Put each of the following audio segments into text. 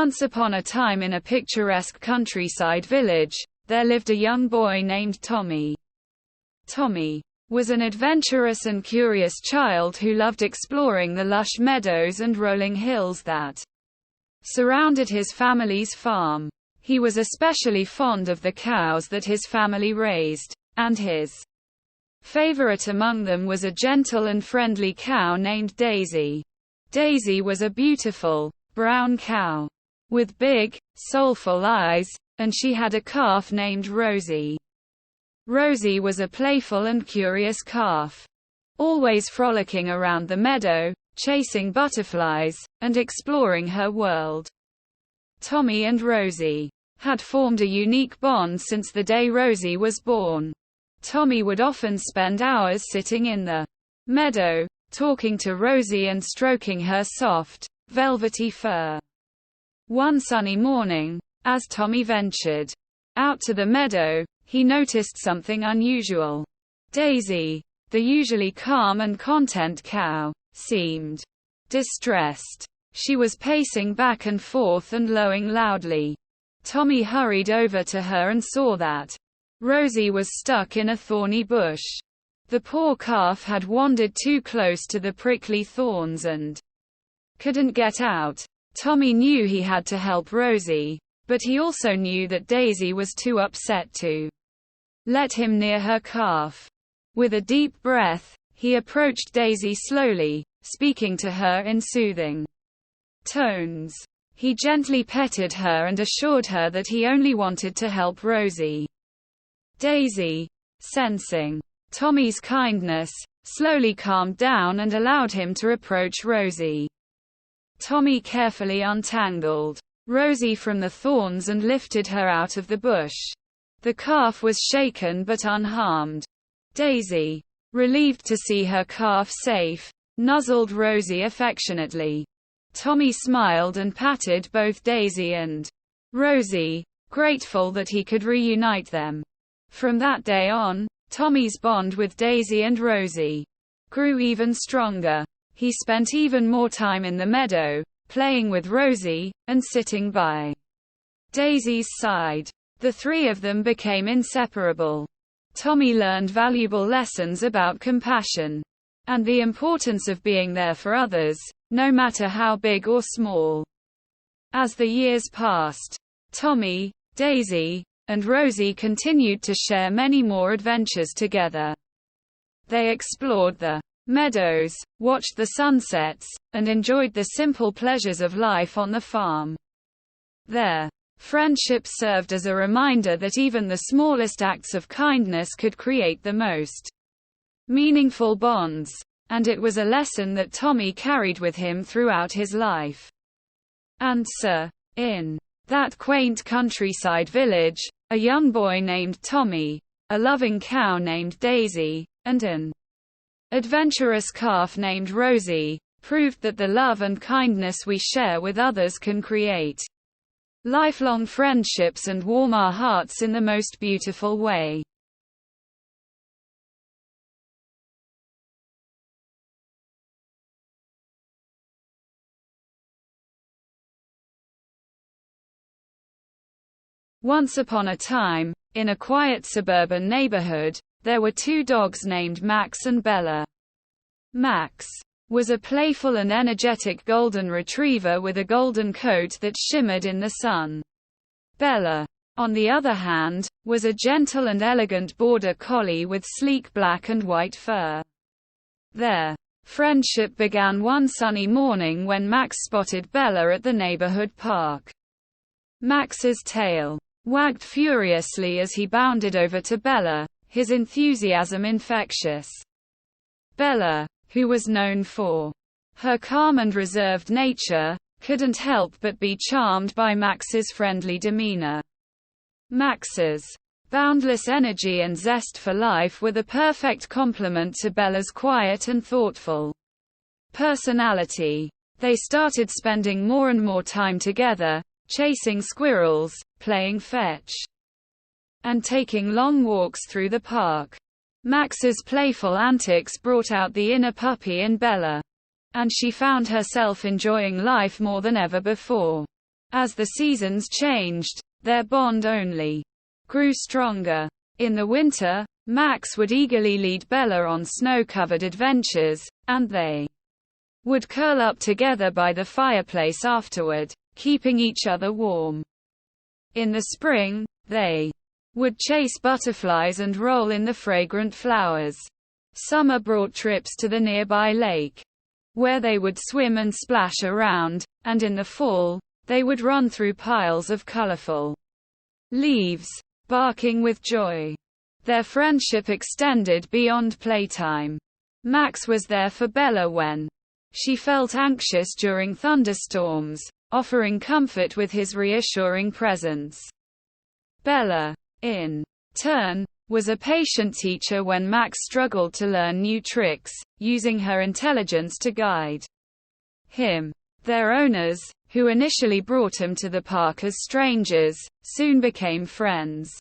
Once upon a time in a picturesque countryside village, there lived a young boy named Tommy. Tommy was an adventurous and curious child who loved exploring the lush meadows and rolling hills that surrounded his family's farm. He was especially fond of the cows that his family raised, and his favorite among them was a gentle and friendly cow named Daisy. Daisy was a beautiful, brown cow with big, soulful eyes, and she had a calf named Rosie. Rosie was a playful and curious calf, always frolicking around the meadow, chasing butterflies, and exploring her world. Tommy and Rosie had formed a unique bond since the day Rosie was born. Tommy would often spend hours sitting in the meadow, talking to Rosie and stroking her soft, velvety fur. One sunny morning, as Tommy ventured out to the meadow, he noticed something unusual. Daisy, the usually calm and content cow, seemed distressed. She was pacing back and forth and lowing loudly. Tommy hurried over to her and saw that Rosie was stuck in a thorny bush. The poor calf had wandered too close to the prickly thorns and couldn't get out. Tommy knew he had to help Rosie, but he also knew that Daisy was too upset to let him near her calf. With a deep breath, he approached Daisy slowly, speaking to her in soothing tones. He gently petted her and assured her that he only wanted to help Rosie. Daisy, sensing Tommy's kindness, slowly calmed down and allowed him to approach Rosie. Tommy carefully untangled Rosie from the thorns and lifted her out of the bush. The calf was shaken but unharmed. Daisy, relieved to see her calf safe, nuzzled Rosie affectionately. Tommy smiled and patted both Daisy and Rosie, grateful that he could reunite them. From that day on, Tommy's bond with Daisy and Rosie grew even stronger. He spent even more time in the meadow, playing with Rosie, and sitting by Daisy's side. The three of them became inseparable. Tommy learned valuable lessons about compassion and the importance of being there for others, no matter how big or small. As the years passed, Tommy, Daisy, and Rosie continued to share many more adventures together. They explored the meadows, watched the sunsets, and enjoyed the simple pleasures of life on the farm. Their friendship served as a reminder that even the smallest acts of kindness could create the most meaningful bonds, and it was a lesson that Tommy carried with him throughout his life. And so, in that quaint countryside village, a young boy named Tommy, a loving cow named Daisy, and an adventurous calf named Rosie, proved that the love and kindness we share with others can create lifelong friendships and warm our hearts in the most beautiful way. Once upon a time, in a quiet suburban neighborhood, there were two dogs named Max and Bella. Max was a playful and energetic golden retriever with a golden coat that shimmered in the sun. Bella, on the other hand, was a gentle and elegant border collie with sleek black and white fur. Their friendship began one sunny morning when Max spotted Bella at the neighborhood park. Max's tail wagged furiously as he bounded over to Bella, his enthusiasm infectious. Bella, who was known for her calm and reserved nature, couldn't help but be charmed by Max's friendly demeanor. Max's boundless energy and zest for life were the perfect complement to Bella's quiet and thoughtful personality. They started spending more and more time together, chasing squirrels, playing fetch, and taking long walks through the park. Max's playful antics brought out the inner puppy in Bella, and she found herself enjoying life more than ever before. As the seasons changed, their bond only grew stronger. In the winter, Max would eagerly lead Bella on snow-covered adventures, and they would curl up together by the fireplace afterward, keeping each other warm. In the spring, they would chase butterflies and roll in the fragrant flowers. Summer brought trips to the nearby lake, where they would swim and splash around, and in the fall, they would run through piles of colorful leaves, barking with joy. Their friendship extended beyond playtime. Max was there for Bella when she felt anxious during thunderstorms, offering comfort with his reassuring presence. Bella, in turn, was a patient teacher when Max struggled to learn new tricks, using her intelligence to guide him. Their owners, who initially brought him to the park as strangers, soon became friends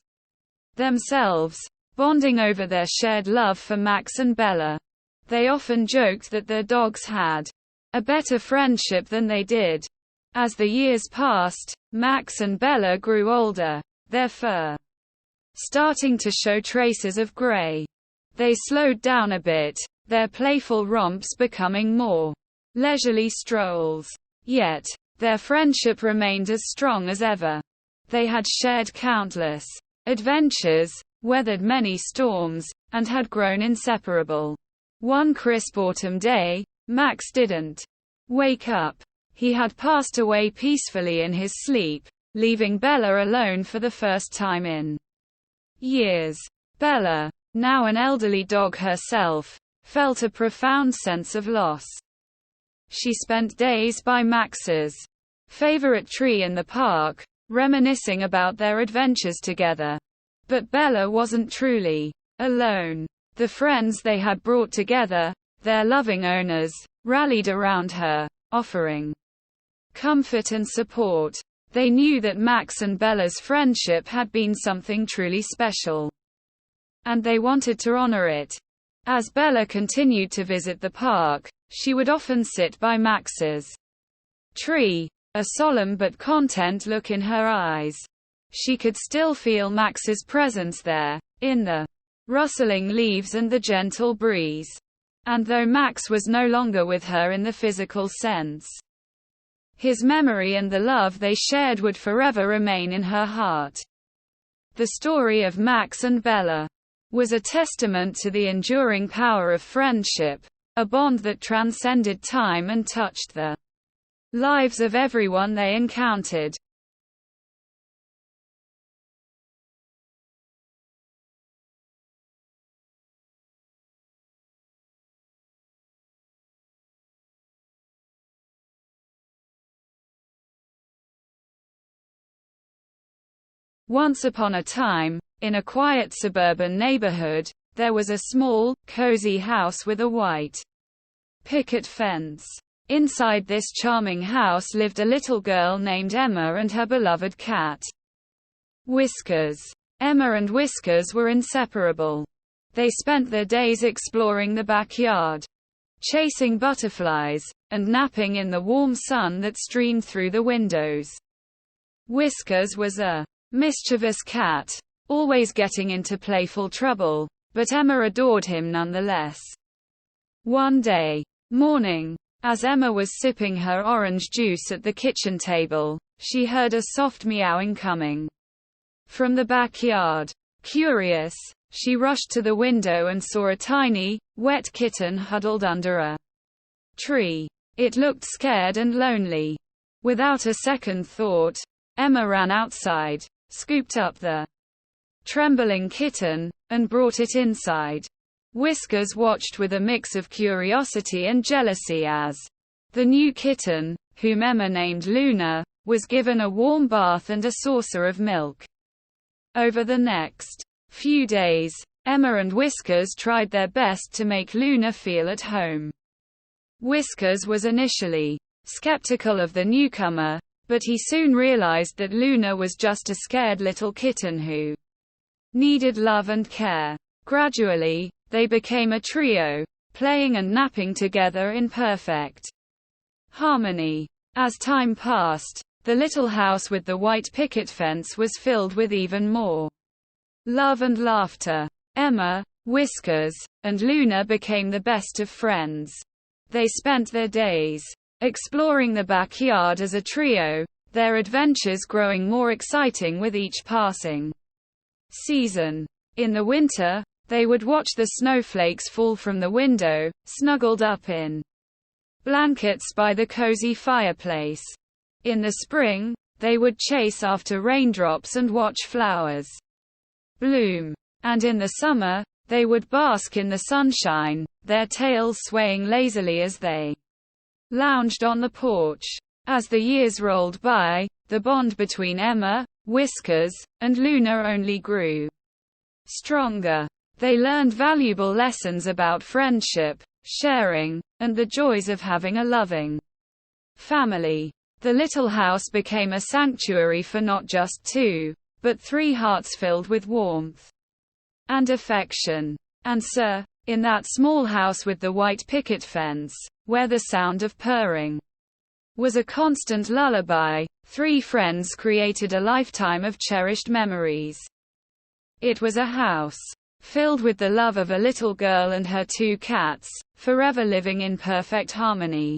themselves, bonding over their shared love for Max and Bella. They often joked that their dogs had a better friendship than they did. As the years passed, Max and Bella grew older, their fur starting to show traces of gray. They slowed down a bit, their playful romps becoming more leisurely strolls. Yet, their friendship remained as strong as ever. They had shared countless adventures, weathered many storms, and had grown inseparable. One crisp autumn day, Max didn't wake up. He had passed away peacefully in his sleep, leaving Bella alone for the first time in years. Bella, now an elderly dog herself, felt a profound sense of loss. She spent days by Max's favorite tree in the park, reminiscing about their adventures together. But Bella wasn't truly alone. The friends they had brought together, their loving owners, rallied around her, offering comfort and support. They knew that Max and Bella's friendship had been something truly special, and they wanted to honor it. As Bella continued to visit the park, she would often sit by Max's tree, a solemn but content look in her eyes. She could still feel Max's presence there, in the rustling leaves and the gentle breeze. And though Max was no longer with her in the physical sense, his memory and the love they shared would forever remain in her heart. The story of Max and Bella was a testament to the enduring power of friendship, a bond that transcended time and touched the lives of everyone they encountered. Once upon a time, in a quiet suburban neighborhood, there was a small, cozy house with a white picket fence. Inside this charming house lived a little girl named Emma and her beloved cat, Whiskers. Emma and Whiskers were inseparable. They spent their days exploring the backyard, chasing butterflies, and napping in the warm sun that streamed through the windows. Whiskers was a mischievous cat, always getting into playful trouble, but Emma adored him nonetheless. One day morning, as Emma was sipping her orange juice at the kitchen table, she heard a soft meowing coming from the backyard. Curious, she rushed to the window and saw a tiny, wet kitten huddled under a tree. It looked scared and lonely. Without a second thought, Emma ran outside, scooped up the trembling kitten, and brought it inside. Whiskers watched with a mix of curiosity and jealousy as the new kitten, whom Emma named Luna, was given a warm bath and a saucer of milk. Over the next few days, Emma and Whiskers tried their best to make Luna feel at home. Whiskers was initially skeptical of the newcomer, but he soon realized that Luna was just a scared little kitten who needed love and care. Gradually, they became a trio, playing and napping together in perfect harmony. As time passed, the little house with the white picket fence was filled with even more love and laughter. Emma, Whiskers, and Luna became the best of friends. They spent their days exploring the backyard as a trio, their adventures growing more exciting with each passing season. In the winter, they would watch the snowflakes fall from the window, snuggled up in blankets by the cozy fireplace. In the spring, they would chase after raindrops and watch flowers bloom. And in the summer, they would bask in the sunshine, their tails swaying lazily as they lounged on the porch. As the years rolled by, the bond between Emma, Whiskers, and Luna only grew stronger. They learned valuable lessons about friendship, sharing, and the joys of having a loving family. The little house became a sanctuary for not just two, but three hearts filled with warmth and affection. And in that small house with the white picket fence, where the sound of purring was a constant lullaby, three friends created a lifetime of cherished memories. It was a house filled with the love of a little girl and her two cats, forever living in perfect harmony.